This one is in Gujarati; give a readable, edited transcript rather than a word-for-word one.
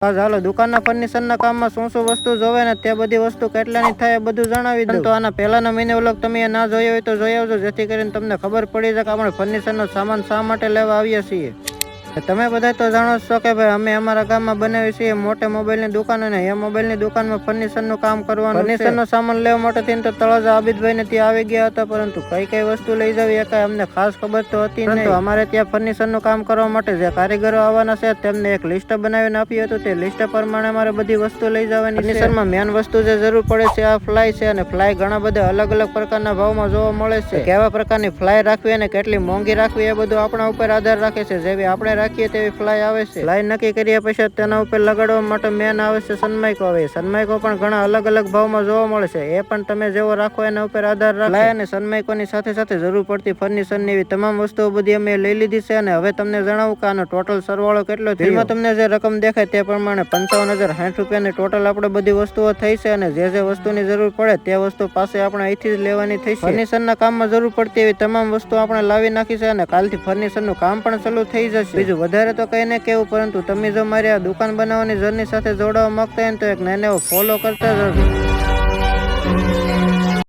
ચાલો દુકાનના ફર્નિચરના કામમાં શું શું વસ્તુ જોવે ને તે બધી વસ્તુ કેટલાની થાય એ બધું જણાવી દઉં. તો આના પહેલાનો મિની વ્લોગ તમે ના જોયો હોય તો જોઈ આવજો, જેથી કરીને તમને ખબર પડી જાય કે આપણે ફર્નિચરનો સામાન શા માટે લેવા આવીએ છીએ. તમે બધા તો જાણો છો કે ભાઈ અમે અમારા ગામમાં બનાવી છીએ મોટે મોબાઈલની દુકાન, અને એ મોબાઈલની દુકાનમાં ફર્નિચરનું કામ કરવાનું. ફર્નિચરનો સામાન લેવા માટે થઈને તો તળાજા આબિદભાઈને ત્યાં આવી ગયા હતા, પરંતુ કઈ વસ્તુ લઈ જવી એ કઈ અમને ખાસ ખબર તો હતી નહીં. તો અમારે ત્યાં ફર્નિચરનું કામ કરવા માટે જે કારીગરો આવવાના છે તેમને એક લિસ્ટ બનાવીને આપ્યું હતું. તે લિસ્ટ પ્રમાણે અમારે બધી વસ્તુ લઈ જવાની. ફર્નિચરમાં મેન વસ્તુ જે જરૂર પડે છે આ ફ્લાય છે, અને ફ્લાય ઘણા બધા અલગ અલગ પ્રકારના ભાવમાં જોવા મળે છે. કેવા પ્રકારની ફ્લાય રાખવી અને કેટલી મોંઘી રાખવી એ બધું આપણા ઉપર આધાર રાખે છે. જેવી આપણે રાખીએ તેવી ફ્લાય આવે છે. ફ્લાય નક્કી કર્યા પછી તેના ઉપર લગાડવા માટે મેન આવે છે સનમાઇકો આવે. સનમાઇકો પણ ઘણા અલગ અલગ ભાવમાં જોવા મળે છે. એ પણ તમે જેવો રાખો એના ઉપર આધાર રાખે. ફ્લાય અને સનમાઇકોની સાથે સાથે જરૂર પડતી ફર્નિચરની એવી તમામ વસ્તુઓ બધી અમે લઈ લીધી છે. અને હવે તમને જણાવું કે આનો ટોટલ સરવાળો કેટલો થયો. એમાં તમને જે રકમ દેખાય તે પ્રમાણે 55,060 રૂપિયાની ટોટલ આપણે બધી વસ્તુઓ થઈ છે. અને જે વસ્તુની જરૂર પડે તે વસ્તુ પાસે આપણે અહીંથી જ લેવાની થઈ છે. ફર્નિચરના કામમાં જરૂર પડતી એવી તમામ વસ્તુ આપણે લાવી નાખી છે, અને કાલથી ફર્નિચરનું કામ પણ ચાલુ થઈ જશે. બીજું વધારે તો કઈ ને કેવું, પરંતુ તમે જો મારી આ દુકાન બનાવવાની જર્ની સાથે જોડાવા માંગતા હોય તો એક નાનો ફોલો કરતા જજો.